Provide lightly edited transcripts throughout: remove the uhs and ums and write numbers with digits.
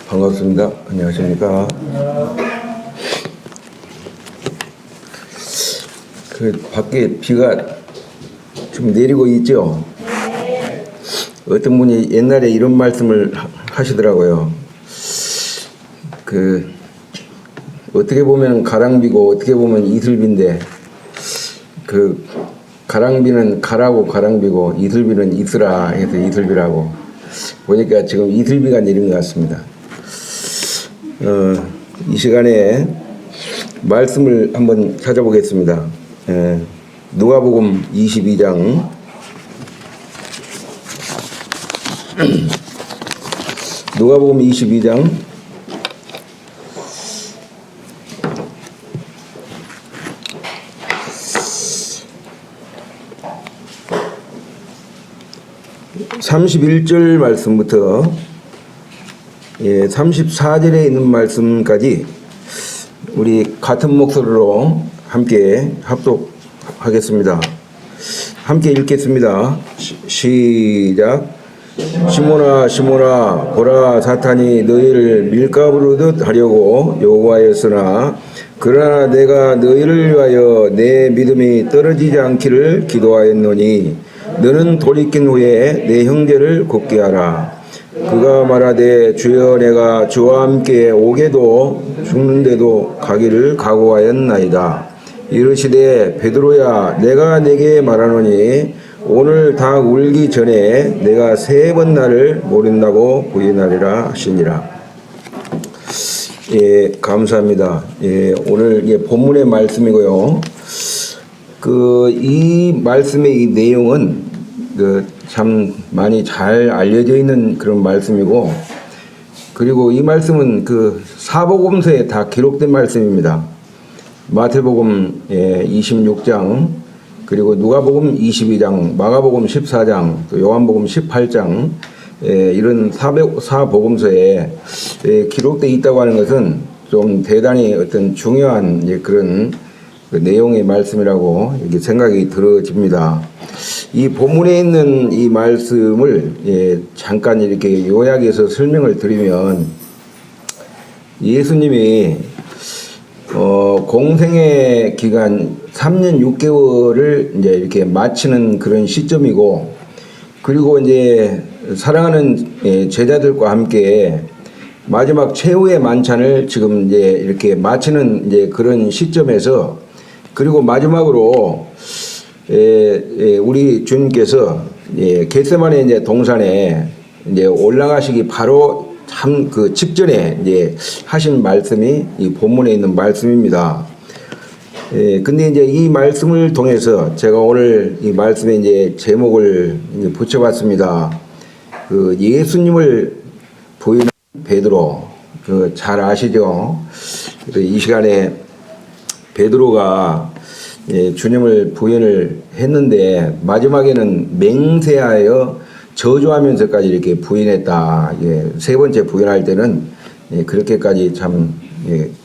반갑습니다. 안녕하십니까. 밖에 비가 좀 내리고 있죠. 어떤 분이 옛날에 이런 말씀을 하시더라고요. 어떻게 보면 가랑비고 어떻게 보면 이슬비인데, 가랑비는 가라고 가랑비고 이슬비는 이슬아 해서 이슬비라고. 보니까 지금 이슬비가 내린 것 같습니다. 이 시간에 말씀을 한번 찾아보겠습니다. 누가복음 22장 누가복음 22장 31절 말씀부터 34절에 있는 말씀까지 우리 같은 목소리로 함께 합독하겠습니다. 함께 읽겠습니다. 시작. 시몬아 시몬아 보라, 사탄이 너희를 밀가부르듯 하려고 요구하였으나 그러나 내가 너희를 위하여 내 믿음이 떨어지지 않기를 기도하였노니 너는 돌이킨 후에 내 형제를 돕게 하라. 그가 말하되 주여 내가 주와 함께 오게도 죽는데도 가기를 각오하였나이다. 이르시되 베드로야 내가 네게 말하노니 오늘 닭 울기 전에 내가 3번 나를 모른다고 부인하리라 하시니라. 감사합니다. 오늘 본문의 말씀이고요. 이 말씀의 이 내용은 참 많이 잘 알려져 있는 그런 말씀이고, 그리고 이 말씀은 사복음서에 다 기록된 말씀입니다. 마태복음 26장, 그리고 누가복음 22장, 마가복음 14장, 또 요한복음 18장, 이런 사복음서에 기록되어 있다고 하는 것은 좀 대단히 어떤 중요한 그런 내용의 말씀이라고 이렇게 생각이 들어집니다. 이 본문에 있는 이 말씀을 잠깐 이렇게 요약해서 설명을 드리면, 예수님이 공생의 기간 3년 6개월을 이제 이렇게 마치는 그런 시점이고, 그리고 이제 사랑하는 제자들과 함께 마지막 최후의 만찬을 지금 이제 이렇게 마치는 이제 그런 시점에서, 그리고 마지막으로 우리 주님께서 겟세마네 이제 동산에 이제 올라가시기 바로 참 직전에 이제 하신 말씀이 이 본문에 있는 말씀입니다. 근데 이제 이 말씀을 통해서 제가 오늘 이 말씀에 이제 제목을 이제 붙여봤습니다. 예수님을 부인한 베드로, 잘 아시죠? 이 시간에 베드로가 주님을 부인을 했는데 마지막에는 맹세하여 저주하면서까지 이렇게 부인했다. 3번째 부인할 때는 그렇게까지 참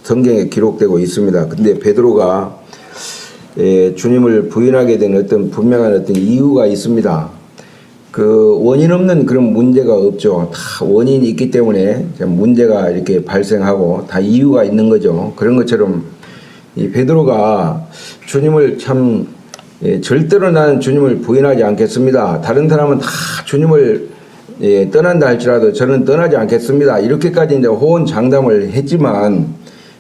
성경에 기록되고 있습니다. 근데 베드로가 주님을 부인하게 된 어떤 분명한 어떤 이유가 있습니다. 원인 없는 그런 문제가 없죠. 다 원인이 있기 때문에 문제가 이렇게 발생하고 다 이유가 있는 거죠. 그런 것처럼 이 베드로가 주님을 참 절대로 나는 주님을 부인하지 않겠습니다. 다른 사람은 다 주님을 떠난다 할지라도 저는 떠나지 않겠습니다. 이렇게까지 이제 호언장담을 했지만,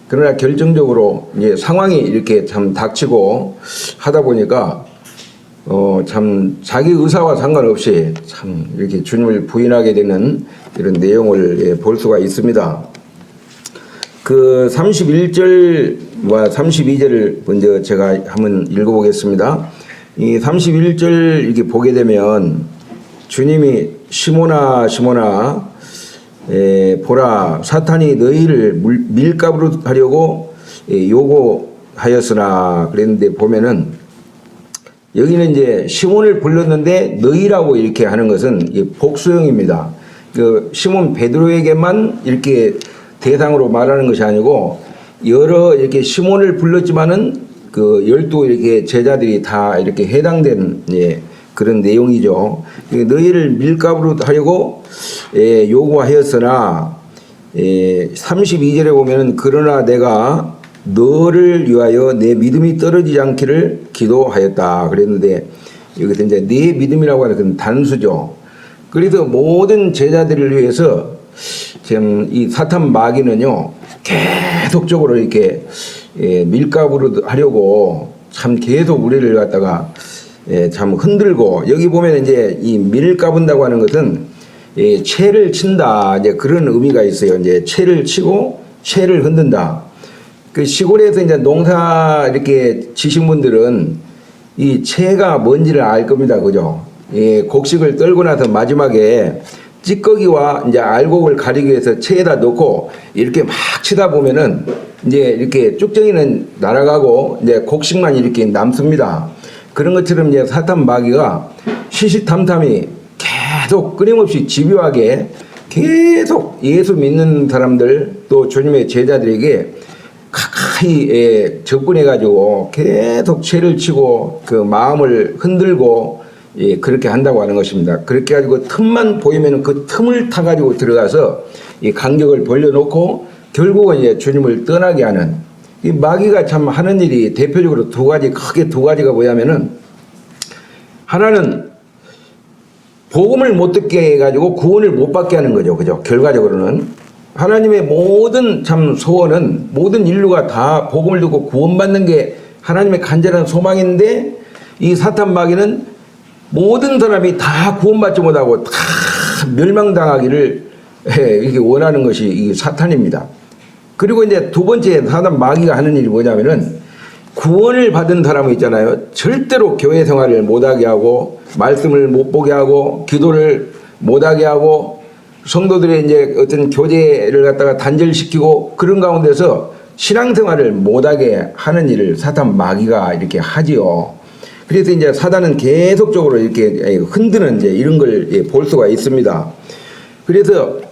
그러나 결정적으로 상황이 이렇게 참 닥치고 하다 보니까 참 자기 의사와 상관없이 참 이렇게 주님을 부인하게 되는 이런 내용을 볼 수가 있습니다. 31절과 32절을 먼저 제가 한번 읽어보겠습니다. 이 31절 이렇게 보게 되면 주님이 시몬아 시몬아 보라, 사탄이 너희를 밀가부르 하려고 요구하였으나 그랬는데, 보면은 여기는 이제 시몬을 불렀는데 너희라고 이렇게 하는 것은 복수형입니다. 시몬 베드로에게만 이렇게 대상으로 말하는 것이 아니고, 여러 이렇게 시몬을 불렀지만은 12 이렇게 제자들이 다 이렇게 해당된 그런 내용이죠. 너희를 밀가부로 하려고 요구하였으나 32절에 보면은 그러나 내가 너를 위하여 내 믿음이 떨어지지 않기를 기도하였다 그랬는데 여기서 이제 내 믿음이라고 하는 건 단수죠. 그래서 모든 제자들을 위해서 지금 이 사탄 마귀는요 계속적으로 이렇게 밀가부로 하려고 참 계속 우리를 갖다가 참 흔들고 여기 보면 이제 이 밀가분다고 하는 것은 채를 친다 이제 그런 의미가 있어요. 이제 채를 치고 채를 흔든다. 그 시골에서 이제 농사 이렇게 지신 분들은 이 채가 뭔지를 알 겁니다. 그죠? 곡식을 떨고 나서 마지막에 찌꺼기와 이제 알곡을 가리기 위해서 채에다 넣고 이렇게 막 치다 보면은 이제 이렇게 쭉정이는 날아가고 이제 곡식만 이렇게 남습니다. 그런 것처럼 이제 사탄 마귀가 시시탐탐이 계속 끊임없이 집요하게 계속 예수 믿는 사람들 또 주님의 제자들에게 가까이 접근해가지고 계속 채를 치고 그 마음을 흔들고 그렇게 한다고 하는 것입니다. 그렇게 가지고 틈만 보이면 그 틈을 타가지고 들어가서 이 간격을 벌려놓고 결국은 이제 주님을 떠나게 하는 이 마귀가 참 하는 일이 대표적으로 크게 두 가지가 뭐냐면은 하나는 복음을 못 듣게 해가지고 구원을 못 받게 하는 거죠. 그죠? 결과적으로는 하나님의 모든 참 소원은 모든 인류가 다 복음을 듣고 구원받는 게 하나님의 간절한 소망인데 이 사탄 마귀는 모든 사람이 다 구원받지 못하고 다 멸망당하기를 이렇게 원하는 것이 이 사탄입니다. 그리고 이제 두 번째 사탄 마귀가 하는 일이 뭐냐면은 구원을 받은 사람이 있잖아요. 절대로 교회 생활을 못하게 하고 말씀을 못 보게 하고 기도를 못하게 하고 성도들의 이제 어떤 교제를 갖다가 단절시키고 그런 가운데서 신앙생활을 못하게 하는 일을 사탄 마귀가 이렇게 하지요. 그래서 이제 사단은 계속적으로 이렇게 흔드는 이제 이런 걸 볼 수가 있습니다. 그래서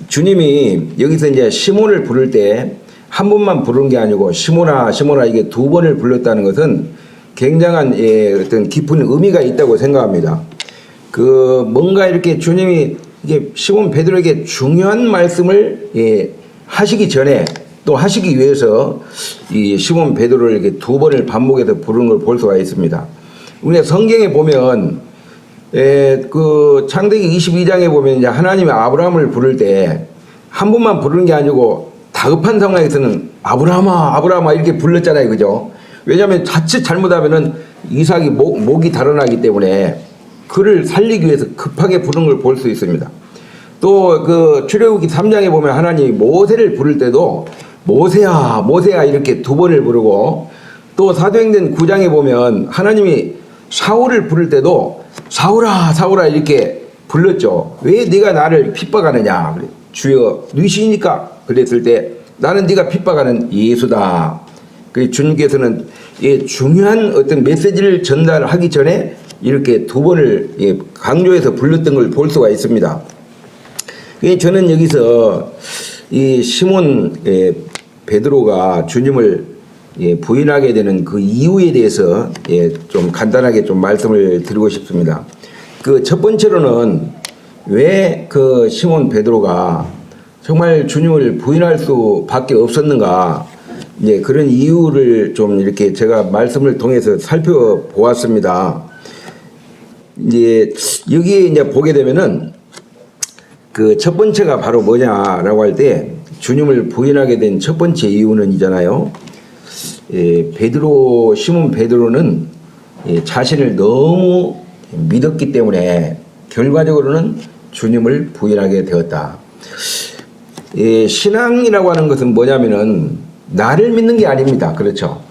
주님이 여기서 이제 시몬을 부를 때 한 번만 부른 게 아니고 시몬아 시몬아 이게 두 번을 불렀다는 것은 굉장한 어떤 깊은 의미가 있다고 생각합니다. 그 뭔가 이렇게 주님이 이게 시몬 베드로에게 중요한 말씀을 하시기 전에 또 하시기 위해서 이 시몬 베드로를 이렇게 두 번을 반복해서 부르는 걸 볼 수가 있습니다. 우리가 성경에 보면 그 창세기 22장에 보면 이제 하나님이 아브라함을 부를 때 한 번만 부르는 게 아니고 다급한 상황에서는 아브라함아 아브라함아 이렇게 불렀잖아요. 그죠? 왜냐하면 자칫 잘못하면은 이삭이 목이 달아나기 때문에 그를 살리기 위해서 급하게 부른 걸 볼 수 있습니다. 또 그 출애굽기 3장에 보면 하나님이 모세를 부를 때도 모세야 모세야 이렇게 두 번을 부르고 또 사도행전 9장에 보면 하나님이 사울을 부를 때도 사울아 사울아 이렇게 불렀죠. 왜 네가 나를 핍박하느냐 그래. 주여 누이시니까 그랬을 때 나는 네가 핍박하는 예수다. 그 주님께서는 중요한 어떤 메시지를 전달하기 전에 이렇게 두 번을 강조해서 불렀던 걸 볼 수가 있습니다. 저는 여기서 이 시몬 베드로가 주님을 부인하게 되는 그 이유에 대해서 좀 간단하게 좀 말씀을 드리고 싶습니다. 그 첫 번째로는 왜 그 시몬 베드로가 정말 주님을 부인할 수밖에 없었는가 그런 이유를 좀 이렇게 제가 말씀을 통해서 살펴보았습니다. 이제 여기에 이제 보게 되면은 그 첫 번째가 바로 뭐냐라고 할 때 주님을 부인하게 된 첫 번째 이유는 이잖아요. 시몬 베드로는 자신을 너무 믿었기 때문에 결과적으로는 주님을 부인하게 되었다. 신앙이라고 하는 것은 뭐냐면은 나를 믿는 게 아닙니다. 그렇죠?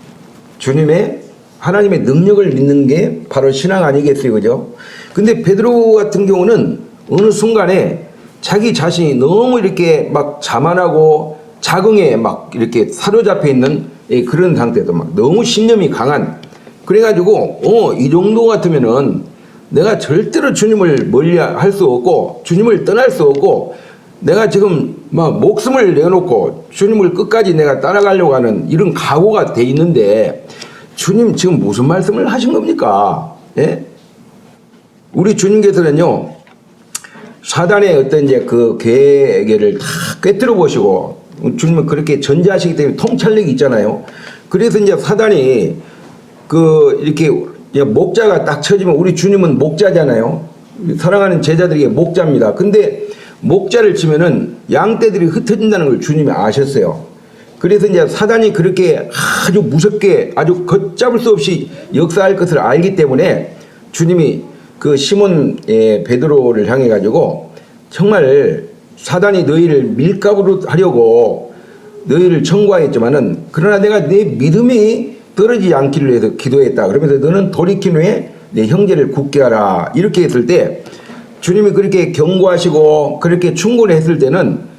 하나님의 능력을 믿는 게 바로 신앙 아니겠어요? 그죠? 근데 베드로 같은 경우는 어느 순간에 자기 자신이 너무 이렇게 막 자만하고 자긍에 막 이렇게 사로잡혀 있는 그런 상태에서 막 너무 신념이 강한 그래가지고 이 정도 같으면은 내가 절대로 주님을 멀리 할 수 없고 주님을 떠날 수 없고 내가 지금 막 목숨을 내놓고 주님을 끝까지 내가 따라가려고 하는 이런 각오가 돼 있는데 주님 지금 무슨 말씀을 하신 겁니까? 예? 우리 주님께서는요, 사단의 어떤 이제 그 계획을 다 꿰뚫어 보시고, 주님은 그렇게 전제하시기 때문에 통찰력이 있잖아요. 그래서 이제 사단이 그 이렇게 목자가 딱 쳐지면, 우리 주님은 목자잖아요. 사랑하는 제자들에게 목자입니다. 근데 목자를 치면은 양떼들이 흩어진다는 걸 주님이 아셨어요. 그래서 이제 사단이 그렇게 아주 무섭게 아주 걷잡을 수 없이 역사할 것을 알기 때문에 주님이 그 시몬 베드로를 향해 가지고 정말 사단이 너희를 밀가부로 하려고 너희를 청구하였지만은, 그러나 내가 내 믿음이 떨어지지 않기를 위해서 기도했다. 그러면서 너는 돌이킨 후에 내 형제를 굳게 하라. 이렇게 했을 때 주님이 그렇게 경고하시고 그렇게 충고했을 때는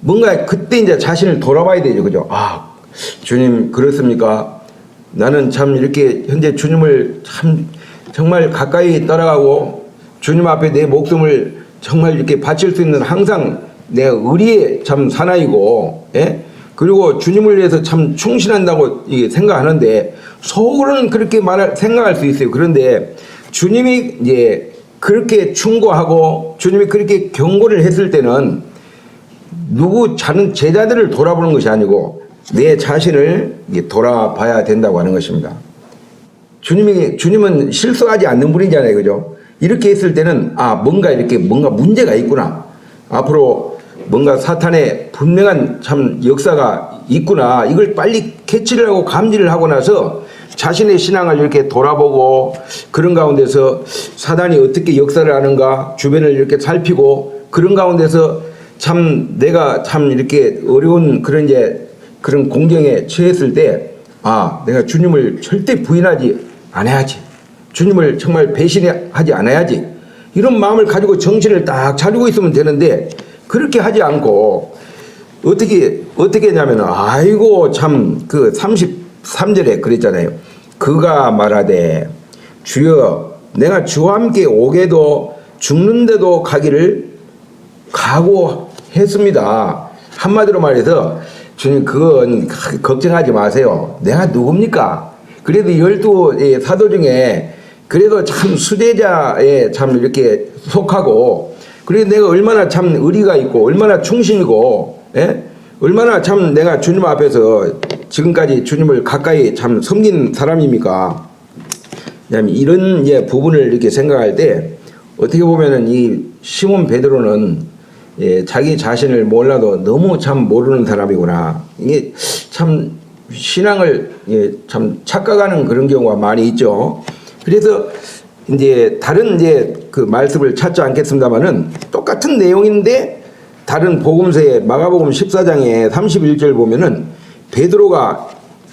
뭔가 그때 이제 자신을 돌아봐야 되죠. 그죠? 아, 주님 그렇습니까? 나는 참 이렇게 현재 주님을 참 정말 가까이 따라가고 주님 앞에 내 목숨을 정말 이렇게 바칠 수 있는 항상 내 의리의 참 사나이고, 예? 그리고 주님을 위해서 참 충실한다고 생각하는데 속으로는 그렇게 생각할 수 있어요. 그런데 주님이 이제 그렇게 충고하고 주님이 그렇게 경고를 했을 때는 자는 제자들을 돌아보는 것이 아니고 내 자신을 돌아봐야 된다고 하는 것입니다. 주님은 실수하지 않는 분이잖아요. 그죠? 이렇게 했을 때는 뭔가 문제가 있구나. 앞으로 뭔가 사탄의 분명한 참 역사가 있구나. 이걸 빨리 캐치를 하고 감지를 하고 나서 자신의 신앙을 이렇게 돌아보고 그런 가운데서 사단이 어떻게 역사를 하는가 주변을 이렇게 살피고 그런 가운데서 참 내가 참 이렇게 어려운 그런 공경에 처했을 때 내가 주님을 절대 부인하지 않아야지. 주님을 정말 배신하지 않아야지. 이런 마음을 가지고 정신을 딱 차리고 있으면 되는데 그렇게 하지 않고 어떻게 했냐면 아이고 참 그 33절에 그랬잖아요. 그가 말하되 주여 내가 주와 함께 오게도 죽는데도 가기를 각오했습니다. 한마디로 말해서 주님 그건 걱정하지 마세요. 내가 누굽니까? 그래도 12 사도 중에 그래도 참 수제자에 참 이렇게 속하고 그래도 내가 얼마나 참 의리가 있고 얼마나 충신이고, 예? 얼마나 참 내가 주님 앞에서 지금까지 주님을 가까이 참 섬긴 사람입니까? 이런 부분을 이렇게 생각할 때 어떻게 보면은 이 시몬 베드로는 자기 자신을 몰라도 너무 참 모르는 사람이구나. 이게 참 신앙을 참 착각하는 그런 경우가 많이 있죠. 그래서 이제 다른 그 말씀을 찾지 않겠습니다만은 똑같은 내용인데 다른 복음서에 마가복음 14장에 31절 보면은 베드로가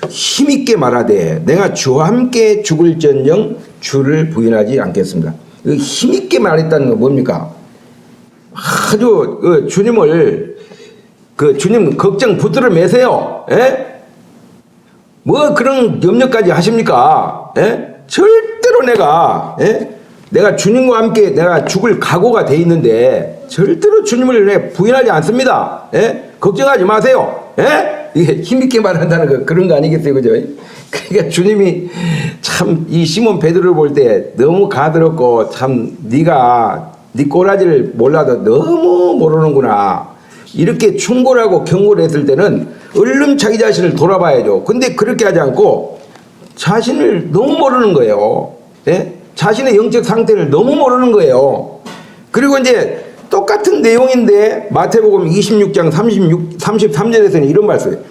힘있게 말하되 내가 주와 함께 죽을전정 주를 부인하지 않겠습니다. 힘있게 말했다는 건 뭡니까? 아주 주님을 주님 걱정 붙들어 매세요. 예? 뭐 그런 염려까지 하십니까? 예? 절대로 내가 주님과 함께 내가 죽을 각오가 돼 있는데 절대로 주님을 부인하지 않습니다. 예? 걱정하지 마세요. 예? 이게 힘있게 말한다는 거 그런 거 아니겠어요, 그죠? 그러니까 주님이 참 이 시몬 베드로를 볼 때 너무 가들었고 참 네 꼬라지를 몰라도 너무 모르는구나. 이렇게 충고하고 경고를 했을 때는 얼른 자기 자신을 돌아봐야죠. 근데 그렇게 하지 않고 자신을 너무 모르는 거예요. 예? 자신의 영적 상태를 너무 모르는 거예요. 그리고 이제 똑같은 내용인데 마태복음 26장 33절에서는 이런 말씀이에요.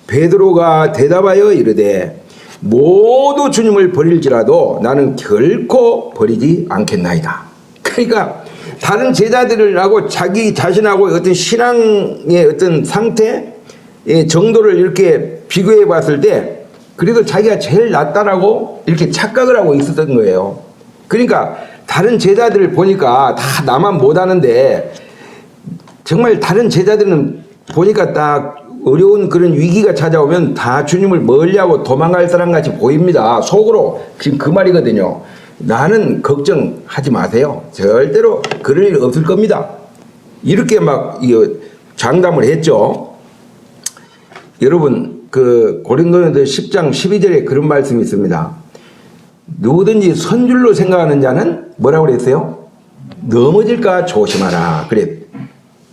베드로가 대답하여 이르되 모두 주님을 버릴지라도 나는 결코 버리지 않겠나이다. 그러니까 다른 제자들을 하고 자기 자신하고 어떤 신앙의 어떤 상태 정도를 이렇게 비교해 봤을 때 그래도 자기가 제일 낫다라고 이렇게 착각을 하고 있었던 거예요. 그러니까 다른 제자들을 보니까 다 나만 못하는데 정말 다른 제자들은 보니까 딱 어려운 그런 위기가 찾아오면 다 주님을 멀리하고 도망갈 사람같이 보입니다. 속으로 지금 그 말이거든요. 나는 걱정하지 마세요. 절대로 그럴 일 없을 겁니다. 이렇게 막 장담을 했죠. 여러분 그 고린도전서 10장 12절에 그런 말씀이 있습니다. 누구든지 선줄로 생각하는 자는 뭐라고 그랬어요? 넘어질까 조심하라. 그래.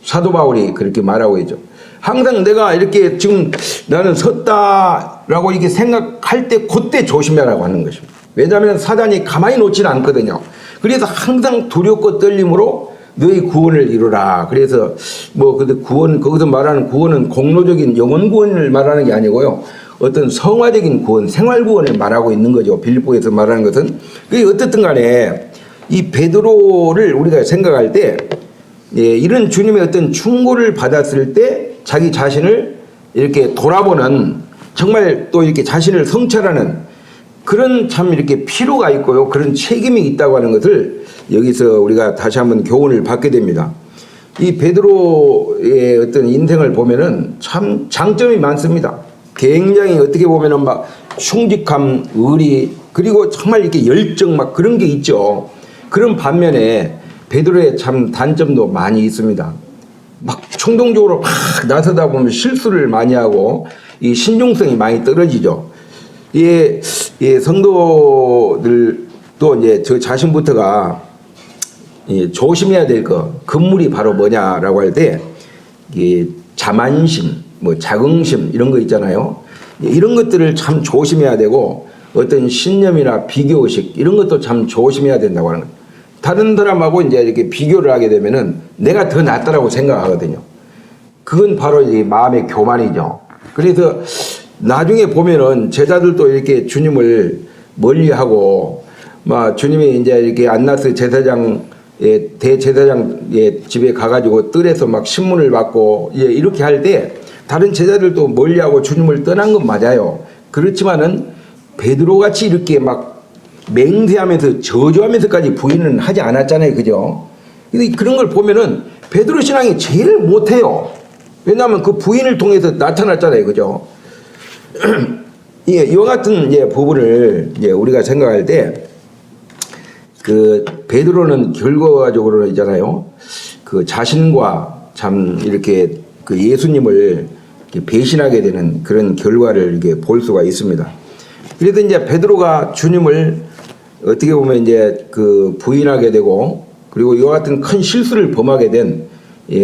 사도 바울이 그렇게 말하고 있죠. 항상 내가 이렇게 지금 나는 섰다라고 이렇게 생각할 때 그때 조심하라고 하는 것입니다. 왜냐하면 사단이 가만히 놓지는 않거든요. 그래서 항상 두렵고 떨림으로 너희 구원을 이루라. 그래서 뭐 근데 구원, 거기서 말하는 구원은 공로적인 영혼 구원을 말하는 게 아니고요. 어떤 성화적인 구원, 생활 구원을 말하고 있는 거죠. 빌립보에서 말하는 것은. 그게 어떻든 간에 이 베드로를 우리가 생각할 때 이런 주님의 어떤 충고를 받았을 때 자기 자신을 이렇게 돌아보는, 정말 또 이렇게 자신을 성찰하는 그런 참 이렇게 필요가 있고요. 그런 책임이 있다고 하는 것을 여기서 우리가 다시 한번 교훈을 받게 됩니다. 이 베드로의 어떤 인생을 보면은 참 장점이 많습니다. 굉장히 어떻게 보면은 막 충직함, 의리, 그리고 정말 이렇게 열정 막 그런 게 있죠. 그런 반면에 베드로의 참 단점도 많이 있습니다. 막衝動적으로 막 나서다 보면 실수를 많이 하고 이 신중성이 많이 떨어지죠. 예, 성도들도 이제 저 자신부터가 조심해야 될 거, 금물이 바로 뭐냐라고 할 때 자만심, 뭐 자긍심 이런 거 있잖아요. 이런 것들을 참 조심해야 되고 어떤 신념이나 비교의식 이런 것도 참 조심해야 된다고 하는 거예요. 다른 사람하고 이제 이렇게 비교를 하게 되면은 내가 더 낫다라고 생각하거든요. 그건 바로 이 마음의 교만이죠. 그래서 나중에 보면은 제자들도 이렇게 주님을 멀리하고 막 주님이 이제 이렇게 안나스 제사장 대제사장의 집에 가가지고 뜰에서 막 신문을 받고 이렇게 할 때 다른 제자들도 멀리하고 주님을 떠난 건 맞아요. 그렇지만은 베드로같이 이렇게 막 맹세하면서 저주하면서까지 부인은 하지 않았잖아요. 그죠? 근데 그런 걸 보면은 베드로 신앙이 제일 못해요. 왜냐하면 그 부인을 통해서 나타났잖아요. 그죠? 이와 같은 부분을 우리가 생각할 때 그 베드로는 결과적으로 있잖아요. 그 자신과 참 이렇게 그 예수님을 이렇게 배신하게 되는 그런 결과를 이렇게 볼 수가 있습니다. 그래도 이제 베드로가 주님을 어떻게 보면 이제 그 부인하게 되고 그리고 이와 같은 큰 실수를 범하게 된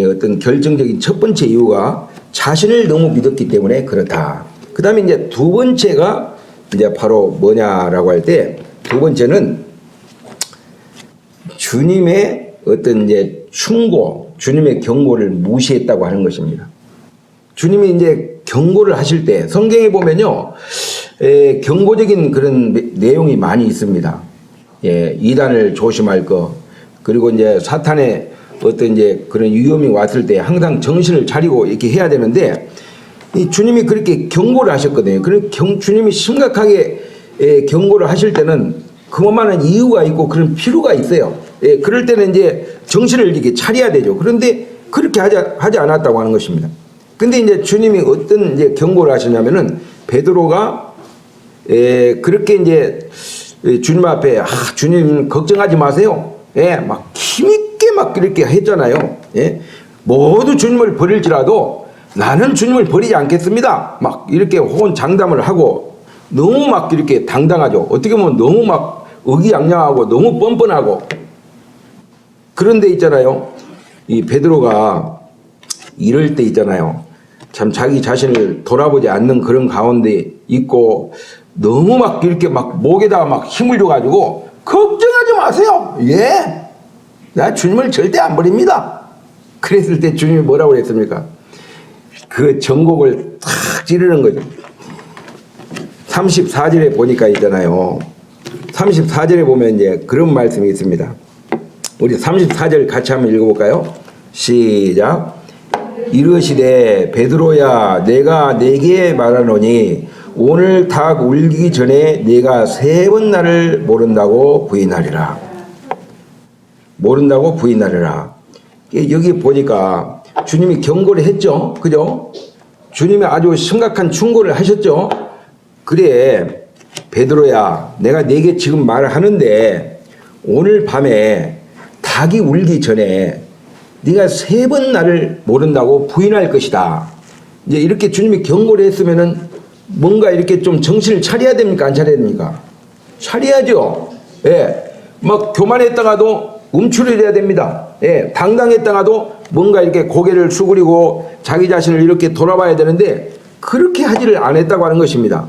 어떤 결정적인 첫 번째 이유가 자신을 너무 믿었기 때문에 그렇다. 그 다음에 이제 두 번째가 이제 바로 뭐냐라고 할 때 두 번째는 주님의 어떤 이제 충고, 주님의 경고를 무시했다고 하는 것입니다. 주님이 이제 경고를 하실 때 성경에 보면요, 경고적인 그런 내용이 많이 있습니다. 이단을 조심할 거, 그리고 이제 사탄의 어떤 이제 그런 위험이 왔을 때 항상 정신을 차리고 이렇게 해야 되는데, 이 주님이 그렇게 경고를 하셨거든요. 주님이 심각하게 경고를 하실 때는 그만한 이유가 있고 그런 필요가 있어요. 그럴 때는 이제 정신을 이렇게 차려야 되죠. 그런데 그렇게 하지 않았다고 하는 것입니다. 근데 이제 주님이 어떤 이제 경고를 하시냐면은 베드로가 그렇게 이제 주님 앞에 주님 걱정하지 마세요. 막 힘있게 막 이렇게 했잖아요. 모두 주님을 버릴지라도 나는 주님을 버리지 않겠습니다. 막 이렇게 호언장담을 하고 너무 막 이렇게 당당하죠. 어떻게 보면 너무 막 의기양양하고 너무 뻔뻔하고 그런 데 있잖아요. 이 베드로가 이럴 때 있잖아요. 참 자기 자신을 돌아보지 않는 그런 가운데 있고 너무 막 이렇게 막 목에다가 막 힘을 줘가지고 걱정하지 마세요. 나 주님을 절대 안 버립니다. 그랬을 때 주님이 뭐라고 그랬습니까? 그 전곡을 탁 찌르는 거죠. 34절에 보니까 있잖아요. 34절에 보면 이제 그런 말씀이 있습니다. 우리 34절 같이 한번 읽어볼까요? 시작. 이르시되 베드로야 내가 네게 말하노니 오늘 닭 울기 전에 네가 3번 나를 모른다고 부인하리라. 모른다고 부인하리라. 여기 보니까 주님이 경고를 했죠. 그죠? 주님이 아주 심각한 충고를 하셨죠. 그래 베드로야 내가 네게 지금 말을 하는데 오늘 밤에 닭이 울기 전에 네가 3번 나를 모른다고 부인할 것이다. 이제 이렇게 주님이 경고를 했으면은 뭔가 이렇게 좀 정신을 차려야 됩니까? 안 차려야 됩니까? 차려야죠. 예. 막 교만했다가도 움츠려 해야 됩니다. 예. 당당했다가도 뭔가 이렇게 고개를 수그리고 자기 자신을 이렇게 돌아봐야 되는데 그렇게 하지를 안 했다고 하는 것입니다.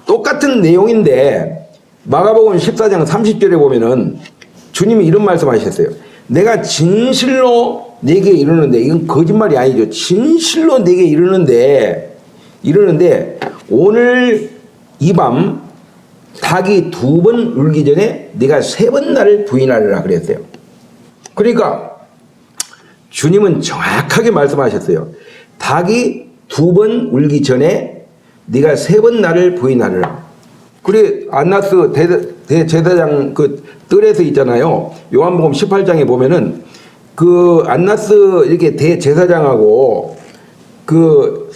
똑같은 내용인데 마가복음 14장 30절에 보면은 주님이 이런 말씀하셨어요. 내가 진실로 네게 이르는데, 이건 거짓말이 아니죠. 진실로 네게 이르는데 오늘 이 밤 닭이 2번 울기 전에 네가 3번 나를 부인하리라 그랬어요. 그러니까 주님은 정확하게 말씀하셨어요. 닭이 2번 울기 전에 네가 3번 나를 부인하리라. 그래 안나스 대제사장 그 뜰에서 있잖아요. 요한복음 18장에 보면은 그 안나스 이렇게 대제사장하고 그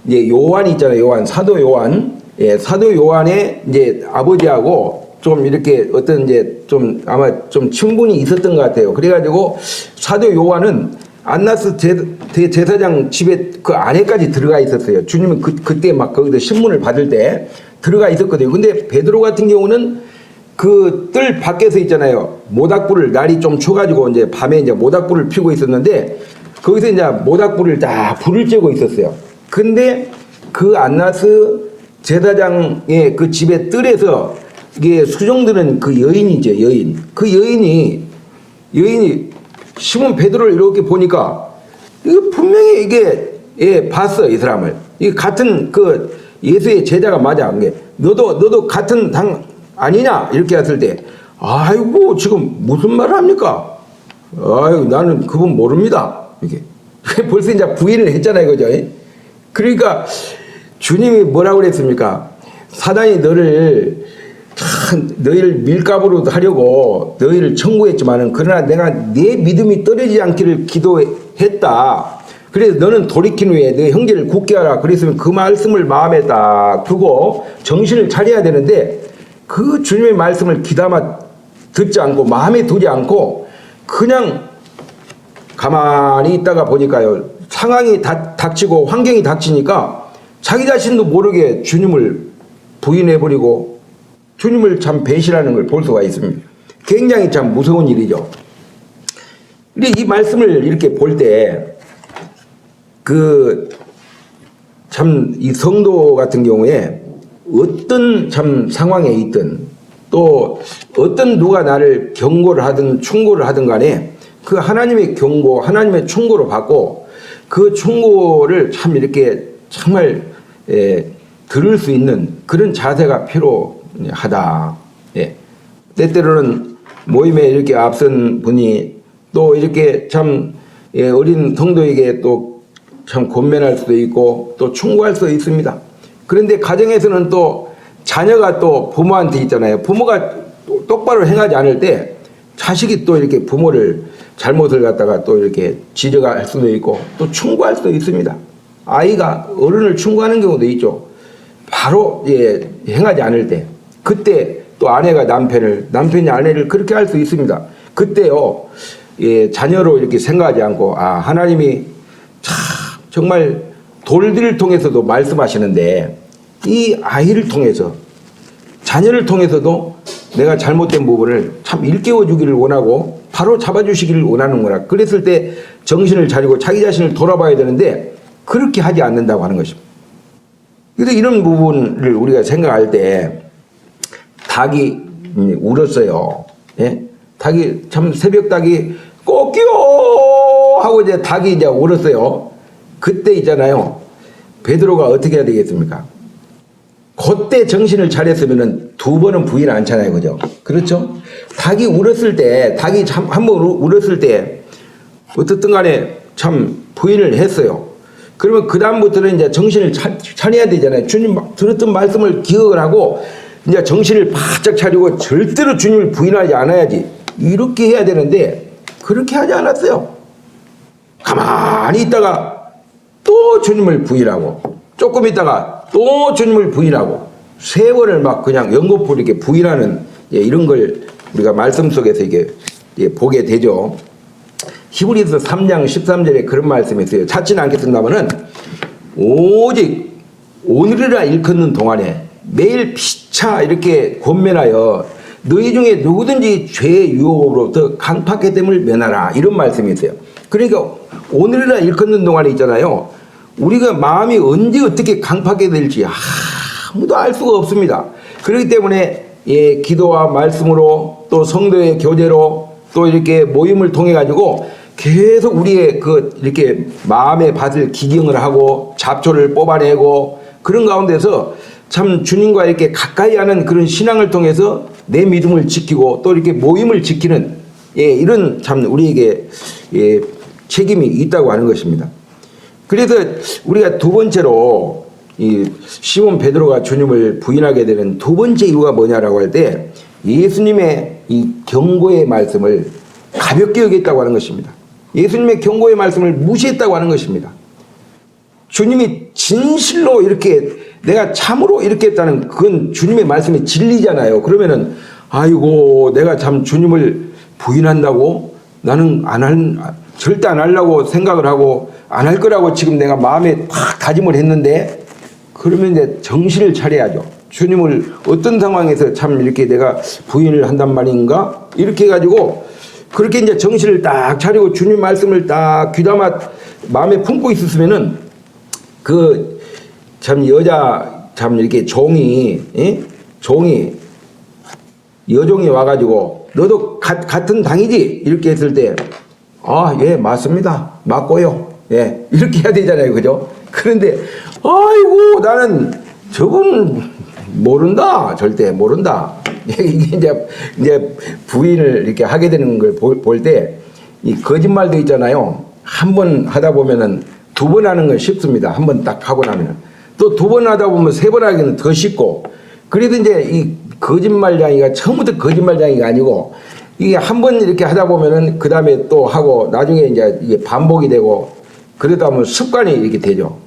이제 요한 있잖아요. 요한 사도 요한. 예, 사도 요한의 이제 아버지하고 좀 이렇게 어떤 이제 좀 아마 좀 친분이 있었던 것 같아요. 그래가지고 사도 요한은 안나스 대제사장 집에 그 안에까지 들어가 있었어요. 주님은 그때 막 거기서 신문을 받을 때 들어가 있었거든요. 근데 베드로 같은 경우는 그 뜰 밖에서 있잖아요. 모닥불을 날이 좀 추가지고 이제 밤에 이제 모닥불을 피우고 있었는데 거기서 이제 모닥불을 다 불을 쬐고 있었어요. 근데 그 안나스 제사장의 그 집의 뜰에서 이게 수종드는 그 여인이죠, 여인. 그 여인이 시몬 베드로를 이렇게 보니까 이거 분명히 이게 예, 봤어 이 사람을. 이 같은 그 예수의 제자가 맞아. 너도 같은 당 아니냐 이렇게 했을 때 아이고 지금 무슨 말을 합니까? 아이고 나는 그분 모릅니다. 이게 벌써 이제 부인을 했잖아요, 그죠? 그러니까 주님이 뭐라고 그랬습니까? 사단이 너희를 밀가부로 하려고 너희를 청구했지만은 그러나 내가 네 믿음이 떨어지지 않기를 기도했다. 그래서 너는 돌이킨 후에 네 형제를 굳게 하라. 그랬으면 그 말씀을 마음에 딱 두고 정신을 차려야 되는데 그 주님의 말씀을 귀담아 듣지 않고 마음에 두지 않고 그냥 가만히 있다가 보니까요. 상황이 닥치고 환경이 닥치니까 자기 자신도 모르게 주님을 부인해버리고 주님을 참 배신하는 걸 볼 수가 있습니다. 굉장히 참 무서운 일이죠. 근데 이 말씀을 이렇게 볼 때 그 참 이 성도 같은 경우에 어떤 참 상황에 있든 또 어떤 누가 나를 경고를 하든 충고를 하든 간에 그 하나님의 경고, 하나님의 충고를 받고 그 충고를 참 이렇게 정말 들을 수 있는 그런 자세가 필요하다. 예. 때때로는 모임에 이렇게 앞선 분이 또 이렇게 참 어린 성도에게 또 참 권면할 수도 있고 또 충고할 수도 있습니다. 그런데 가정에서는 또 자녀가 또 부모한테 있잖아요. 부모가 똑바로 행하지 않을 때 자식이 또 이렇게 부모를 잘못을 갖다가 또 이렇게 지적할 수도 있고 또 충고할 수도 있습니다. 아이가 어른을 충고하는 경우도 있죠. 바로 행하지 않을 때 그때 또 아내가 남편이 아내를 그렇게 할 수 있습니다. 그때요 자녀로 이렇게 생각하지 않고 하나님이 참 정말 돌들을 통해서도 말씀하시는데 이 아이를 통해서 자녀를 통해서도 내가 잘못된 부분을 참 일깨워 주기를 원하고 바로 잡아주시기를 원하는구나. 그랬을 때 정신을 차리고 자기 자신을 돌아봐야 되는데 그렇게 하지 않는다고 하는 것입니다. 그래서 이런 부분을 우리가 생각할 때 닭이 울었어요. 예? 닭이 참 새벽 닭이 꼬끼요 하고 이제 닭이 이제 울었어요. 그때 있잖아요. 베드로가 어떻게 해야 되겠습니까? 그때 정신을 차렸으면은 2번은 부인 않잖아요, 그죠? 그렇죠? 닭이 울었을 때, 닭이 참 한번 울었을 때 어떻든 간에 참 부인을 했어요. 그러면 그 다음부터는 이제 정신을 차려야 되잖아요. 주님 들었던 말씀을 기억을 하고 이제 정신을 바짝 차리고 절대로 주님을 부인하지 않아야지. 이렇게 해야 되는데 그렇게 하지 않았어요. 가만히 있다가 또 주님을 부인하고 조금 있다가 또 주님을 부인하고 3번을 막 그냥 연거푸 이렇게 부인하는 이런 걸 우리가 말씀 속에서 이게 보게 되죠. 히브리서 3장 13절에 그런 말씀이 있어요. 찾지는 않겠습니다마는 오직 오늘이라 일컫는 동안에 매일 피차 이렇게 권면하여 너희 중에 누구든지 죄의 유혹으로부터 강팍해됨을 면하라, 이런 말씀이 있어요. 그러니까 오늘이라 일컫는 동안에 있잖아요, 우리가 마음이 언제 어떻게 강팍해 될지 아무도 알 수가 없습니다. 그렇기 때문에 기도와 말씀으로 또 성도의 교제로 또 이렇게 모임을 통해 가지고 계속 우리의 이렇게 마음의 밭을 기경을 하고 잡초를 뽑아내고, 그런 가운데서 참 주님과 이렇게 가까이 하는 그런 신앙을 통해서 내 믿음을 지키고 또 이렇게 모임을 지키는 이런 참 우리에게 책임이 있다고 하는 것입니다. 그래서 우리가 두 번째로 이 시몬 베드로가 주님을 부인하게 되는 두 번째 이유가 뭐냐라고 할 때, 예수님의 이 경고의 말씀을 가볍게 여겼다고 하는 것입니다. 예수님의 경고의 말씀을 무시했다고 하는 것입니다. 주님이 진실로 이렇게 내가 참으로 이렇게 했다는 그건 주님의 말씀이 진리잖아요. 그러면은 아이고 내가 참 주님을 부인한다고 나는 절대 안 하려고 생각을 하고 안 할 거라고 지금 내가 마음에 딱 다짐을 했는데, 그러면 이제 정신을 차려야죠. 주님을 어떤 상황에서 참 이렇게 내가 부인을 한단 말인가? 이렇게 해가지고 그렇게 이제 정신을 딱 차리고 주님 말씀을 딱 귀담아 마음에 품고 있었으면은 참 여자 참 이렇게 여종이 와가지고 너도 같은 당이지? 이렇게 했을 때 예, 맞습니다. 맞고요. 예, 이렇게 해야 되잖아요. 그죠? 그런데 아이고 나는 저분 모른다. 절대 모른다. 이게 이제 부인을 이렇게 하게 되는 걸 볼 때 이 거짓말도 있잖아요. 한 번 하다 보면은 두 번 하는 건 쉽습니다. 한 번 딱 하고 나면은 또 두 번 하다 보면 세 번 하기는 더 쉽고, 그래도 이제 이 거짓말쟁이가 처음부터 거짓말쟁이가 아니고 이게 한 번 이렇게 하다 보면은 그 다음에 또 하고 나중에 이제 이게 반복이 되고 그러다 보면 습관이 이렇게 되죠.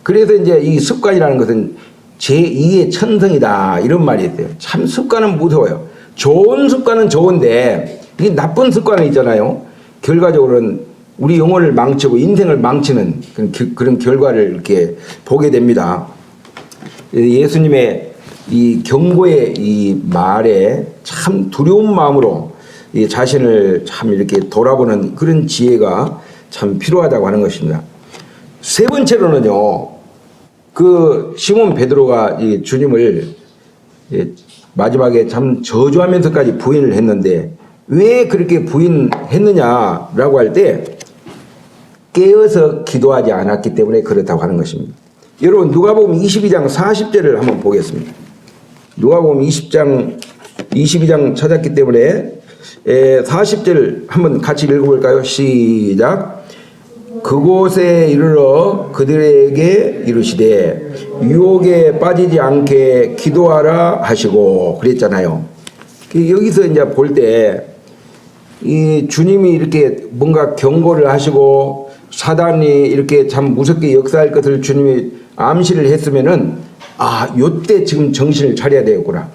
그래서 이제 이 습관이라는 것은 제2의 천성이다, 이런 말이 있어요. 참 습관은 무서워요. 좋은 습관은 좋은데 이 나쁜 습관은 있잖아요. 결과적으로는 우리 영혼을 망치고 인생을 망치는 그런 결과를 이렇게 보게 됩니다. 예수님의 이 경고의 이 말에 참 두려운 마음으로 이 자신을 참 이렇게 돌아보는 그런 지혜가 참 필요하다고 하는 것입니다. 세 번째로는요, 시몬 베드로가 이 주님을 마지막에 참 저주하면서까지 부인을 했는데 왜 그렇게 부인했느냐라고 할 때 깨어서 기도하지 않았기 때문에 그렇다고 하는 것입니다. 여러분 누가복음 22장 40절을 한번 보겠습니다. 누가복음 22장 찾았기 때문에 40절 한번 같이 읽어볼까요? 시작. 그곳에 이르러 그들에게 이르시되 유혹에 빠지지 않게 기도하라 하시고 그랬잖아요. 여기서 이제 볼 때 이 주님이 이렇게 뭔가 경고를 하시고 사단이 이렇게 참 무섭게 역사할 것을 주님이 암시를 했으면은 요때 지금 정신을 차려야 되겠구나.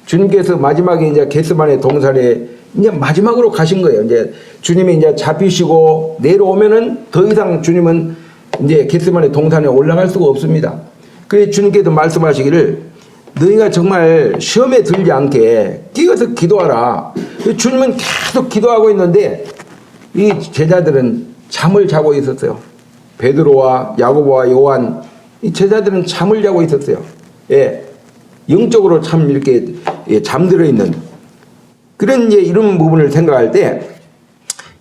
주님께서 마지막에 이제 겟세마네 동산에 이제 마지막으로 가신 거예요. 이제 주님이 이제 잡히시고 내려오면은 더 이상 주님은 이제 겟세마네 동산에 올라갈 수가 없습니다. 그래서 주님께서 말씀하시기를 너희가 정말 시험에 들지 않게 끼어서 기도하라. 주님은 계속 기도하고 있는데 이 제자들은 잠을 자고 있었어요. 베드로와 야고보와 요한 이 제자들은 잠을 자고 있었어요. 예, 영적으로 참 이렇게 잠들어 있는 그런 이런 부분을 생각할 때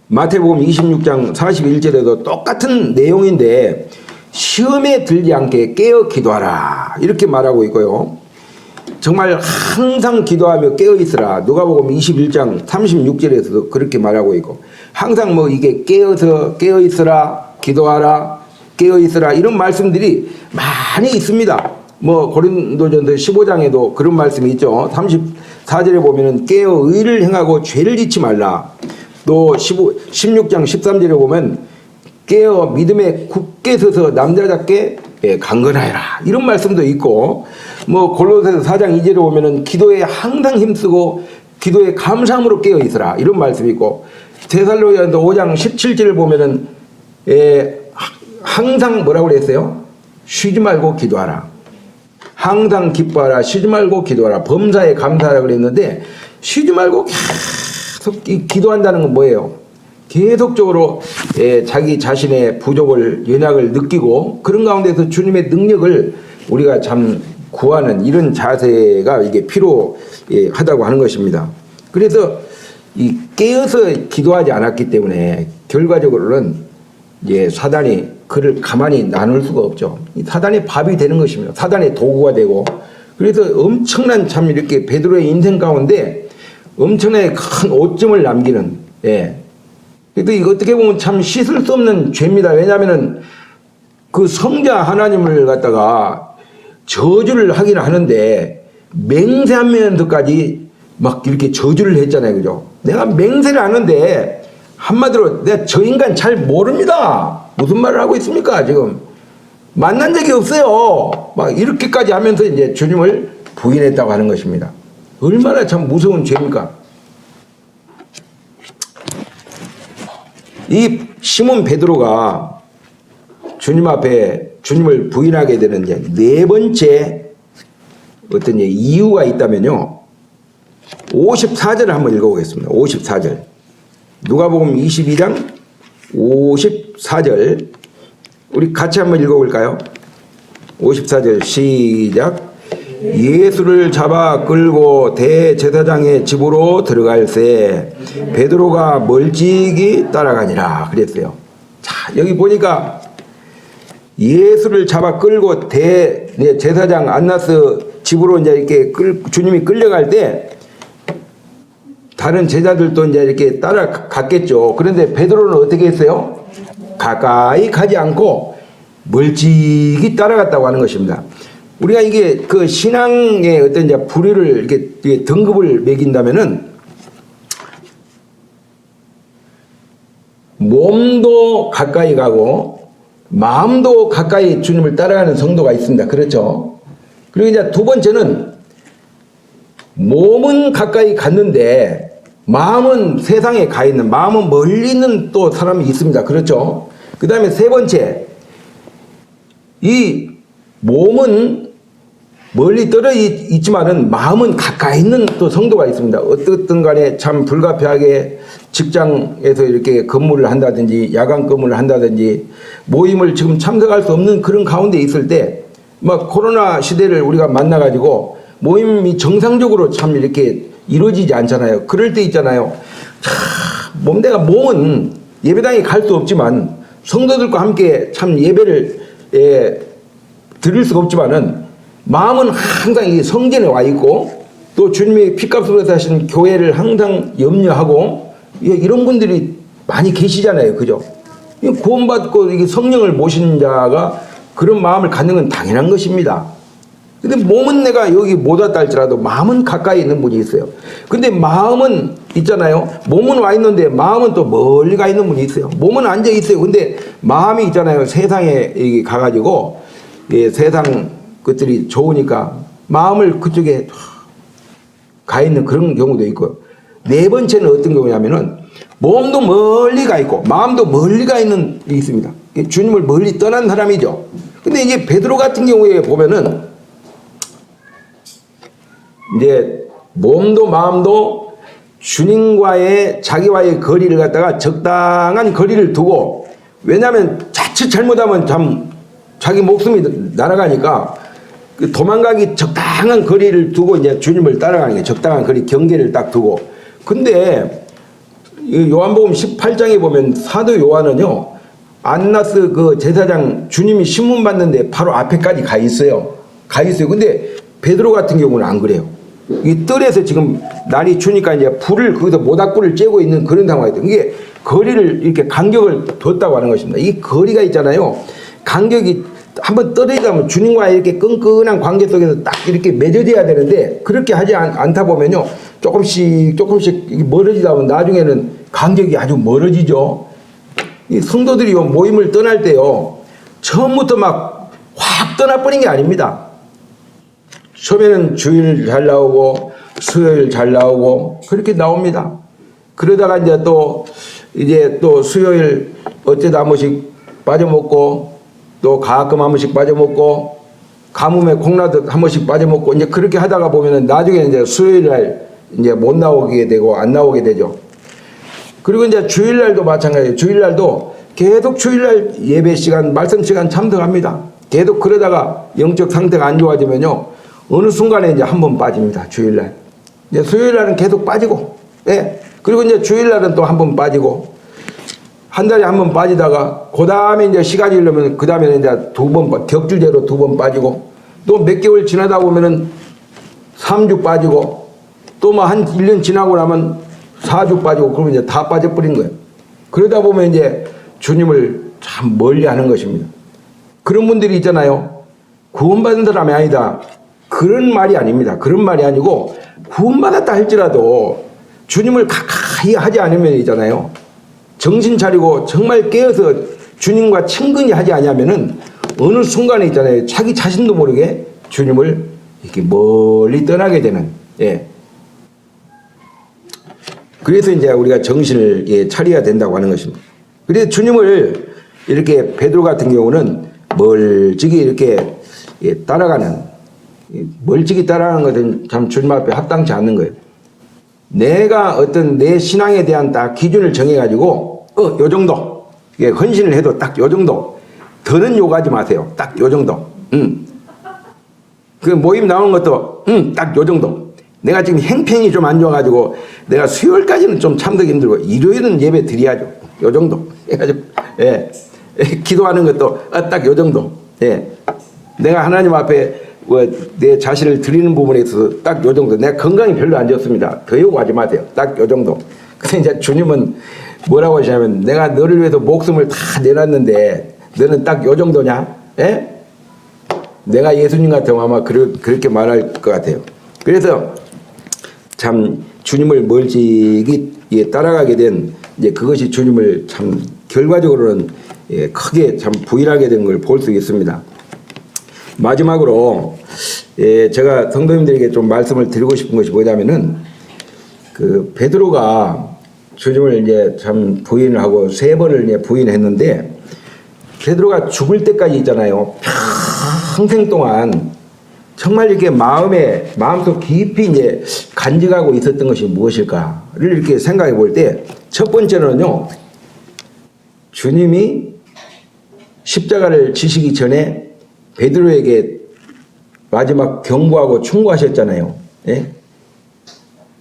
마태복음 26장 41절에도 똑같은 내용인데 시험에 들지 않게 깨어 기도하라 이렇게 말하고 있고요. 정말 항상 기도하며 깨어 있으라. 누가복음 21장 36절에서도 그렇게 말하고 있고 항상 이게 깨어 있으라, 기도하라, 깨어 있으라 이런 말씀들이 많이 있습니다. 고린도전서 15장에도 그런 말씀이 있죠. 34절에 보면은 깨어 의를 행하고 죄를 짓지 말라. 또 16장 13절에 보면 깨어 믿음에 굳게 서서 남자답게 강건하여라 이런 말씀도 있고 골로새서 4장 2절에 보면은 기도에 항상 힘쓰고 기도에 감사함으로 깨어 있으라 이런 말씀이 있고 데살로니가서 5장 17절을 보면은 항상 뭐라고 그랬어요? 쉬지 말고 기도하라. 항상 기뻐하라. 쉬지 말고 기도하라. 범사에 감사하라 그랬는데 쉬지 말고 계속 기도한다는 건 뭐예요? 계속적으로 자기 자신의 부족을 연약을 느끼고 그런 가운데서 주님의 능력을 우리가 참 구하는 이런 자세가 이게 필요하다고 하는 것입니다. 그래서 이 깨어서 기도하지 않았기 때문에 결과적으로는 사단이 그를 가만히 나눌 수가 없죠. 사단의 밥이 되는 것입니다. 사단의 도구가 되고 그래서 엄청난 참 이렇게 베드로의 인생 가운데 엄청나게 큰 오점을 남기는 그래도 이거 어떻게 보면 참 씻을 수 없는 죄입니다. 왜냐하면은 그 성자 하나님을 갖다가 저주를 하긴 하는데 맹세하면서까지 막 이렇게 저주를 했잖아요. 그죠? 내가 맹세를 하는데 한마디로 내가 저 인간 잘 모릅니다. 무슨 말을 하고 있습니까? 지금 만난 적이 없어요. 막 이렇게까지 하면서 이제 주님을 부인했다고 하는 것입니다. 얼마나 참 무서운 죄입니까? 이 시몬 베드로가 주님 앞에 주님을 부인하게 되는 이제 네 번째 어떤 이유가 있다면요. 54절을 한번 읽어보겠습니다. 54절. 누가복음 22장 54절. 우리 같이 한번 읽어볼까요? 54절 시작. 예수를 잡아 끌고 대제사장의 집으로 들어갈새 베드로가 멀찍이 따라가니라 그랬어요. 자, 여기 보니까 예수를 잡아 끌고 대제사장 안나스 집으로 이제 이렇게 주님이 끌려갈 때 다른 제자들도 이제 이렇게 따라갔겠죠. 그런데 베드로는 어떻게 했어요? 가까이 가지 않고 멀찍이 따라갔다고 하는 것입니다. 우리가 이게 그 신앙의 어떤 이제 부류를 이렇게 등급을 매긴다면은 몸도 가까이 가고 마음도 가까이 주님을 따라가는 성도가 있습니다. 그렇죠? 그리고 이제 두 번째는 몸은 가까이 갔는데 마음은 세상에 가 있는, 마음은 멀리 있는 또 사람이 있습니다. 그렇죠? 그 다음에 세 번째, 이 몸은 멀리 떨어져 있지만은 마음은 가까이 있는 또 성도가 있습니다. 어떻든 간에 참 불가피하게 직장에서 이렇게 근무를 한다든지 야간 근무를 한다든지 모임을 지금 참석할 수 없는 그런 가운데 있을 때 막 코로나 시대를 우리가 만나가지고 모임이 정상적으로 참 이렇게 이루어지지 않잖아요. 그럴 때 있잖아요. 내가 몸은 예배당에 갈 수 없지만 성도들과 함께 참 예배를 드릴 수가 없지만은 마음은 항상 이 성전에 와 있고 또 주님의 피값으로 사신 교회를 항상 염려하고 이런 분들이 많이 계시잖아요. 그죠? 구원받고 이게 성령을 모신 자가 그런 마음을 갖는 건 당연한 것입니다. 근데 몸은 내가 여기 못 왔다 할지라도 마음은 가까이 있는 분이 있어요. 근데 마음은 있잖아요. 몸은 와 있는데 마음은 또 멀리 가 있는 분이 있어요. 몸은 앉아 있어요. 근데 마음이 있잖아요. 세상에 가가지고 세상 것들이 좋으니까 마음을 그쪽에 가 있는 그런 경우도 있고요. 네 번째는 어떤 경우냐면은 몸도 멀리 가 있고 마음도 멀리 가 있는 게 있습니다. 주님을 멀리 떠난 사람이죠. 근데 이제 베드로 같은 경우에 보면은 이제 몸도 마음도 주님과의 자기와의 거리를 갖다가 적당한 거리를 두고, 왜냐하면 자칫 잘못하면 참 자기 목숨이 날아가니까 도망가기 적당한 거리를 두고 이제 주님을 따라가는 게 적당한 거리 경계를 딱 두고. 근데 요한복음 18장에 보면 사도 요한은요 안나스 그 제사장 주님이 신문 받는데 바로 앞에까지 가 있어요. 근데 베드로 같은 경우는 안 그래요. 이 뜰에서 지금 날이 추니까 이제 불을 거기서 모닥불을 쬐고 있는 그런 상황이에요. 이게 거리를 이렇게 간격을 뒀다고 하는 것입니다. 이 거리가 있잖아요. 간격이 한번 떨어지면 주님과 이렇게 끈끈한 관계 속에서 딱 이렇게 맺어져야 되는데 그렇게 하지 않다 보면요 조금씩 멀어지다 보면 나중에는 간격이 아주 멀어지죠. 이 성도들이 모임을 떠날 때요 처음부터 막 확 떠나버린 게 아닙니다. 처음에는 주일 잘 나오고 수요일 잘 나오고 그렇게 나옵니다. 그러다가 이제 또 수요일 어쩌다 한 번씩 빠져먹고 또 가끔 한 번씩 빠져먹고 가뭄에 콩나듯 한 번씩 빠져먹고 이제 그렇게 하다가 보면은 나중에 이제 수요일 날 이제 못 나오게 되고 안 나오게 되죠. 그리고 이제 주일 날도 마찬가지예요. 주일 날도 계속 주일 날 예배 시간, 말씀 시간 참석합니다. 계속 그러다가 영적 상태가 안 좋아지면요. 어느 순간에 이제 한 번 빠집니다. 주일 날. 이제 수요일 날은 계속 빠지고, 예. 그리고 이제 주일 날은 또 한 번 빠지고, 한 달에 한 번 빠지다가, 그 다음에 이제 시간이 흐르면, 그 다음에는 이제 격주제로 2번 빠지고, 또 몇 개월 지나다 보면은 3주 빠지고, 또 뭐 한 1년 지나고 나면 4주 빠지고, 그러면 이제 다 빠져버린 거예요. 그러다 보면 이제 주님을 참 멀리 하는 것입니다. 그런 분들이 있잖아요. 구원받은 사람이 아니다. 그런 말이 아닙니다. 그런 말이 아니고, 구원받았다 할지라도 주님을 가까이 하지 않으면 있잖아요. 정신 차리고 정말 깨어서 주님과 친근히 하지 않으면은 어느 순간에 있잖아요. 자기 자신도 모르게 주님을 이렇게 멀리 떠나게 되는, 예. 그래서 이제 우리가 정신을, 예, 차려야 된다고 하는 것입니다. 그래서 주님을 이렇게 베드로 같은 경우는 멀찍이 이렇게, 예, 따라가는, 멀찍이 따라가는 것은 참 주님 앞에 합당치 않는 거예요. 내가 어떤 내 신앙에 대한 딱 기준을 정해가지고, 요 정도. 예, 헌신을 해도 딱 요 정도. 더는 요구하지 마세요. 딱 요 정도. 그 모임 나오는 것도, 딱 요 정도. 내가 지금 행편이 좀 안 좋아가지고, 내가 수요일까지는 좀 참석 힘들고, 일요일은 예배 드려야죠. 요 정도. 해가지고, 예. 기도하는 것도, 딱 요 정도. 예. 내가 하나님 앞에 내 자신을 드리는 부분에 있어서 딱 요 정도. 내가 건강이 별로 안 좋습니다. 더 요구하지 마세요. 딱 요 정도. 근데 이제 주님은 뭐라고 하시냐면, 내가 너를 위해서 목숨을 다 내놨는데 너는 딱 요 정도냐? 예? 내가 예수님 같으면 아마 그렇게 말할 것 같아요. 그래서 참 주님을 멀찍이, 예, 따라가게 된, 이제 그것이 주님을 참 결과적으로는, 예, 크게 참 부인하게 된 걸 볼 수 있습니다. 마지막으로, 예, 제가 성도님들에게 좀 말씀을 드리고 싶은 것이 뭐냐면은, 그 베드로가 주님을 이제 참 부인을 하고 3번을 이제 부인했는데, 베드로가 죽을 때까지 있잖아요. 평생 동안 정말 이렇게 마음속 깊이 이제 간직하고 있었던 것이 무엇일까를 이렇게 생각해 볼 때, 첫 번째는요, 주님이 십자가를 지시기 전에 베드로에게 마지막 경고하고 충고하셨잖아요. 예?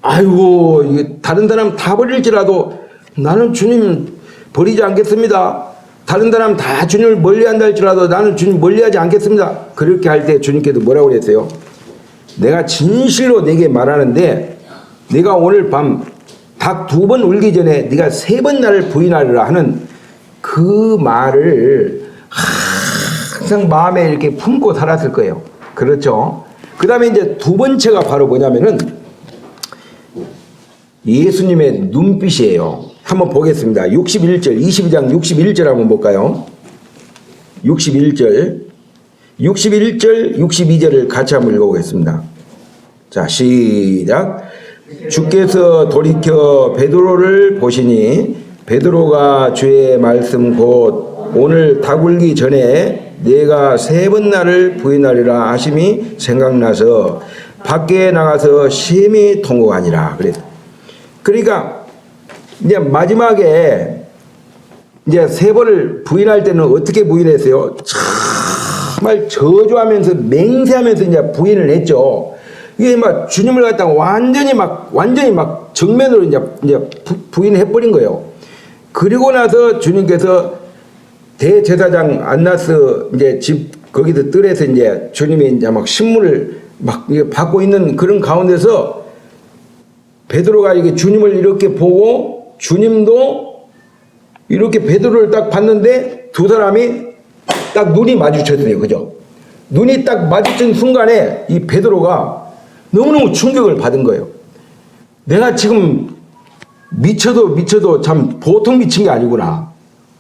아이고, 다른 사람 다 버릴지라도 나는 주님 버리지 않겠습니다. 다른 사람 다 주님을 멀리한다 할지라도 나는 주님 멀리하지 않겠습니다. 그렇게 할 때 주님께서 뭐라고 그랬어요? 내가 진실로 내게 말하는데, 내가 오늘 밤 닭 2번 울기 전에 네가 3번 나를 부인하리라 하는 그 말을 항상 마음에 이렇게 품고 살았을 거예요. 그렇죠? 그 다음에 이제 2번째가 바로 뭐냐면은 예수님의 눈빛이에요. 한번 보겠습니다. 61절, 22장 61절 한번 볼까요? 61절, 62절을 같이 한번 읽어보겠습니다. 자, 시작. 주께서 돌이켜 베드로를 보시니 베드로가 주의 말씀 곧 오늘 닭 울기 전에 내가 3번 나를 부인하리라 하심이 생각나서 밖에 나가서 심히 통곡하니라. 그러니까 이제 마지막에 이제 3번을 부인할 때는 어떻게 부인했어요? 정말 저주하면서 맹세하면서 이제 부인을 했죠. 이게 막 주님을 갖다가 완전히 막 정면으로 이제 부인해 버린 거예요. 그리고 나서 주님께서 대제사장 안나스 이제 집 거기서 뜰에서 이제 주님이 이제 막 신문을 막 받고 있는 그런 가운데서 베드로가 이게 주님을 이렇게 보고 주님도 이렇게 베드로를 딱 봤는데 두 사람이 딱 눈이 마주쳤어요. 그죠? 눈이 딱 마주친 순간에 이 베드로가 너무너무 충격을 받은 거예요. 내가 지금 미쳐도 참 보통 미친 게 아니구나.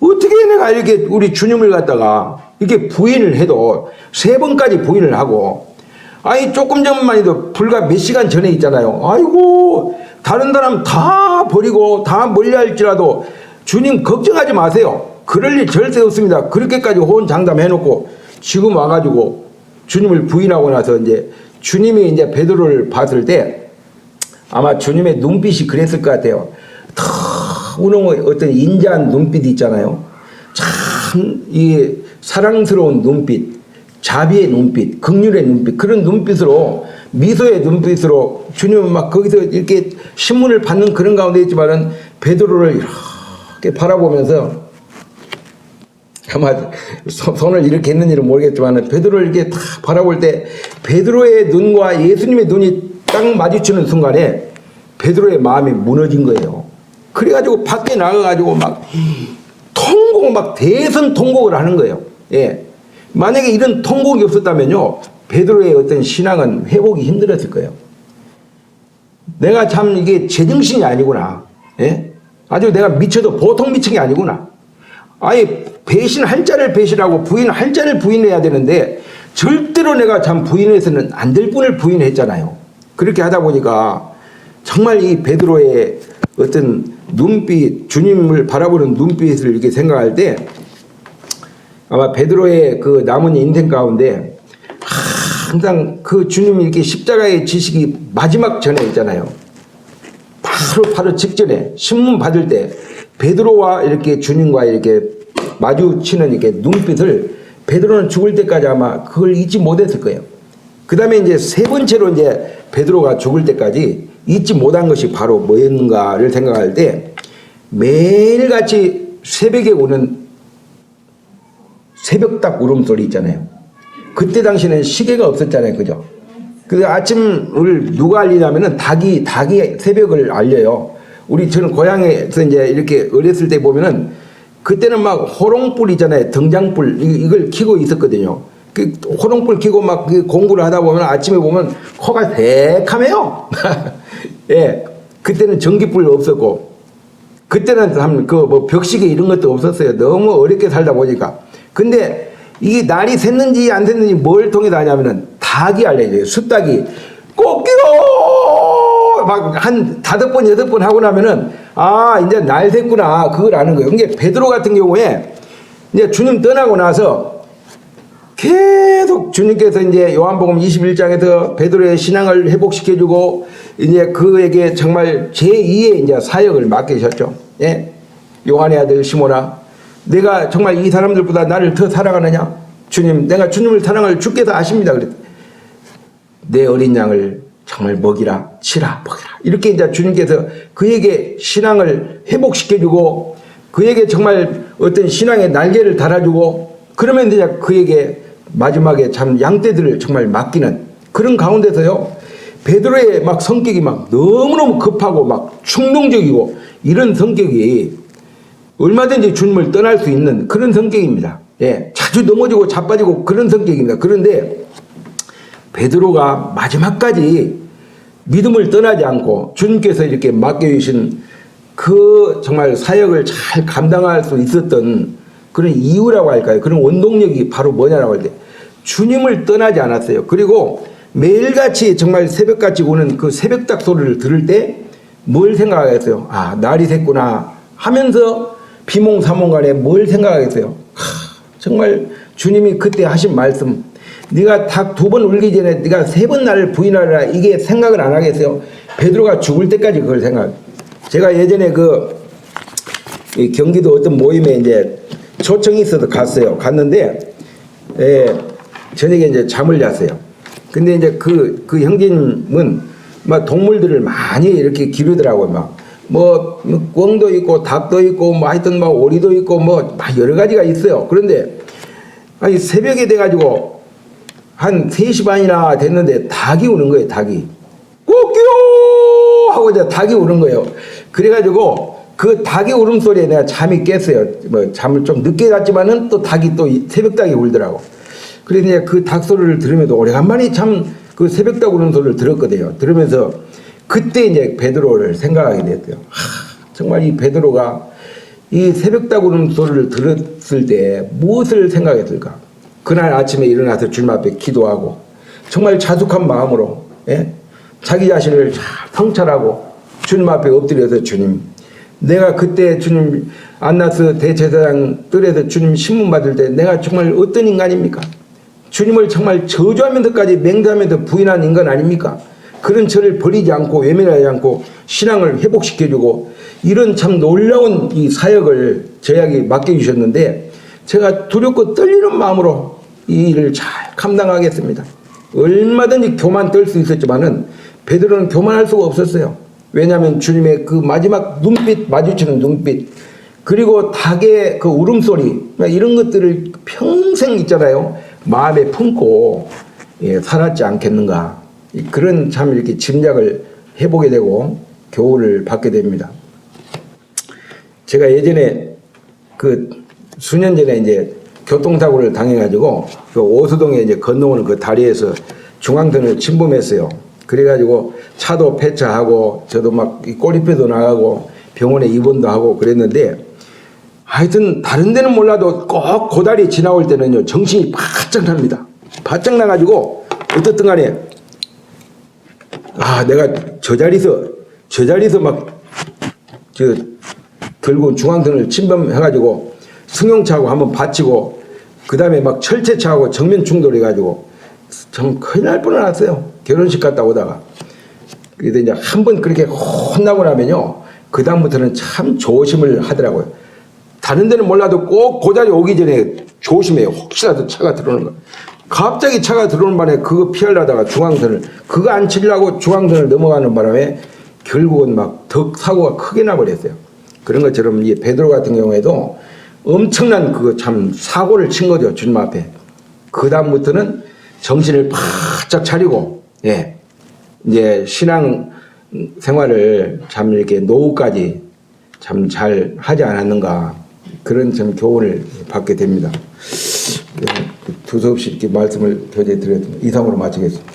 어떻게 내가 이렇게 우리 주님을 갖다가 이렇게 부인을 해도 3번까지 부인을 하고, 아니 조금 전만 해도 불과 몇 시간 전에 있잖아요. 아이고 다른 사람 다 버리고 다 멀리할지라도 주님 걱정하지 마세요. 그럴 일 절대 없습니다. 그렇게까지 호언장담 해놓고 지금 와가지고 주님을 부인하고 나서 이제 주님이 이제 베드로를 봤을 때 아마 주님의 눈빛이 그랬을 것 같아요. 탁 우는 어떤 인자한 눈빛 있잖아요. 참 이 사랑스러운 눈빛, 자비의 눈빛, 긍휼의 눈빛, 그런 눈빛으로, 미소의 눈빛으로 주님은 막 거기서 이렇게 신문을 받는 그런 가운데 있지만은 베드로를 이렇게 바라보면서, 아마 손을 이렇게 했는지는 모르겠지만 베드로를 이렇게 딱 바라볼 때 베드로의 눈과 예수님의 눈이 딱 마주치는 순간에 베드로의 마음이 무너진 거예요. 그래가지고 밖에 나가가지고 막 통곡, 막 대선 통곡을 하는 거예요. 예. 만약에 이런 통곡이 없었다면요, 베드로의 어떤 신앙은 회복이 힘들었을 거예요. 내가 참 이게 제정신이 아니구나. 예? 아주 내가 미쳐도 보통 미친 게 아니구나. 아예 배신할 자를 배신하고 부인할 자를 부인해야 되는데 절대로 내가 참 부인해서는 안 될 분을 부인했잖아요. 그렇게 하다 보니까 정말 이 베드로의 어떤 눈빛, 주님을 바라보는 눈빛을 이렇게 생각할 때 아마 베드로의 그 남은 인생 가운데 항상 그 주님이 이렇게 십자가의 지식이 마지막 전에 있잖아요. 바로 직전에 신문 받을 때 베드로와 이렇게 주님과 이렇게 마주치는 이렇게 눈빛을 베드로는 죽을 때까지 아마 그걸 잊지 못했을 거예요. 그 다음에 이제 세 번째로 이제 베드로가 죽을 때까지 잊지 못한 것이 바로 뭐였는가를 생각할 때 매일같이 새벽에 오는 새벽닭 울음소리 있잖아요. 그때 당시에는 시계가 없었잖아요. 그죠? 그 아침을 누가 알리냐면은 닭이 새벽을 알려요. 저는 고향에서 이제 이렇게 어렸을 때 보면은 그때는 막 호롱불 있잖아요. 등장불 이걸 켜고 있었거든요. 그 호롱불 켜고 막 공부를 하다 보면 아침에 보면 코가 새카매요. 예. 그때는 전기불 없었고 그때는 그 뭐 벽시계 이런 것도 없었어요. 너무 어렵게 살다 보니까. 근데 이게 날이 샜는지 안 샜는지 뭘 통해 다냐면은 닭이 알려줘요. 숫닭이 꼭끼로 막 한 5번 6번 하고 나면은 아 이제 날 샜구나 그걸 아는 거예요. 그게 베드로 같은 경우에 이제 주님 떠나고 나서 계속 주님께서 이제 요한복음 21장에서 베드로의 신앙을 회복시켜주고 이제 그에게 정말 제2의 이제 사역을 맡기셨죠. 예? 요한의 아들 시몬아, 내가 정말 이 사람들보다 나를 더 사랑하느냐? 주님, 내가 주님을 사랑을 주께서 아십니다. 그랬더니 내 어린 양을 정말 먹이라, 치라, 먹이라. 이렇게 이제 주님께서 그에게 신앙을 회복시켜주고 그에게 정말 어떤 신앙의 날개를 달아주고 그러면 이제 그에게 마지막에 참 양떼들을 정말 맡기는 그런 가운데서요. 베드로의 막 성격이 막 너무너무 급하고 막 충동적이고 이런 성격이 얼마든지 주님을 떠날 수 있는 그런 성격입니다. 예, 자주 넘어지고 자빠지고 그런 성격입니다. 그런데 베드로가 마지막까지 믿음을 떠나지 않고 주님께서 이렇게 맡겨주신 그 정말 사역을 잘 감당할 수 있었던 그런 이유라고 할까요? 그런 원동력이 바로 뭐냐라고 할 때 주님을 떠나지 않았어요. 그리고 매일같이 정말 새벽같이 오는 그 새벽닭 소리를 들을 때 뭘 생각하겠어요? 아, 날이 샜구나 하면서 비몽사몽간에 뭘 생각하겠어요? 정말 주님이 그때 하신 말씀, 네가 닭 2번 울기 전에 네가 3번 나를 부인하라, 이게 생각을 안 하겠어요? 베드로가 죽을 때까지 그걸 생각. 제가 예전에 경기도 어떤 모임에 이제 초청이 있어서 갔어요. 갔는데 저녁에 이제 잠을 잤어요. 근데 이제 그 형제님은 막 동물들을 많이 이렇게 기르더라고요. 뭐 꿩도 있고 닭도 있고 뭐 하여튼 막 오리도 있고 뭐 막 여러 가지가 있어요. 그런데 아니 새벽에 돼가지고 한 3시 반이나 됐는데 닭이 우는 거예요. 닭이 꼬끼요 하고 이제 닭이 우는 거예요. 그래가지고 그 닭의 울음소리에 내가 잠이 깼어요. 뭐 잠을 좀 늦게 잤지만은 또 닭이 또 새벽닭이 울더라고. 그래서 이제 그 닭 소리를 들으면서 오래간만에 참 그 새벽닭 울음소리를 들었거든요. 들으면서 그때 이제 베드로를 생각하게 됐어요. 정말 이 베드로가 이 새벽닭 울음소리를 들었을 때 무엇을 생각했을까? 그날 아침에 일어나서 주님 앞에 기도하고 정말 자숙한 마음으로 자기 자신을 잘 성찰하고 주님 앞에 엎드려서 주님, 내가 그때 주님 안나스 대제사장 뜰에서 주님 신문 받을 때 내가 정말 어떤 인간입니까? 주님을 정말 저주하면서까지 맹세하면서 부인한 인간 아닙니까? 그런 저를 버리지 않고 외면하지 않고 신앙을 회복시켜주고 이런 참 놀라운 이 사역을 저에게 맡겨주셨는데 제가 두렵고 떨리는 마음으로 이 일을 잘 감당하겠습니다. 얼마든지 교만 떨 수 있었지만은 베드로는 교만할 수가 없었어요. 왜냐하면 주님의 그 마지막 눈빛, 마주치는 눈빛, 그리고 닭의 그 울음소리, 이런 것들을 평생 있잖아요. 마음에 품고 살았지 않겠는가. 그런 참 이렇게 짐작을 해보게 되고 교훈을 받게 됩니다. 제가 예전에 그 수년 전에 이제 교통사고를 당해가지고 그 오수동에 이제 건너오는 그 다리에서 중앙선을 침범했어요. 그래가지고 차도 폐차하고 저도 막 꼬리뼈도 나가고 병원에 입원도 하고 그랬는데 하여튼 다른 데는 몰라도 꼭 고다리 지나올 때는요 정신이 바짝 납니다. 바짝 나가지고 어떻든 간에 내가 저 자리에서 막 결국 중앙선을 침범해가지고 승용차하고 한번 받치고 그 다음에 막 철제차하고 정면 충돌해가지고 참 큰일 날 뻔했어요. 결혼식 갔다 오다가. 그래서 이제 한 번 그렇게 혼나고 나면요 그 다음부터는 참 조심을 하더라고요. 다른 데는 몰라도 꼭 그 자리에 오기 전에 조심해요. 혹시라도 차가 들어오는 거. 갑자기 차가 들어오는 바람에 그거 피하려다가 중앙선을 그거 안 치려고 중앙선을 넘어가는 바람에 결국은 막 더 사고가 크게 나버렸어요. 그런 것처럼 이 베드로 같은 경우에도 엄청난 그 참 사고를 친 거죠. 주님 앞에. 그 다음부터는 정신을 바짝 차리고 이제 신앙 생활을 참 이렇게 노후까지 참 잘 하지 않았는가 그런 참 교훈을 받게 됩니다. 두서없이 이렇게 말씀을 교제해 드렸습니다. 이상으로 마치겠습니다.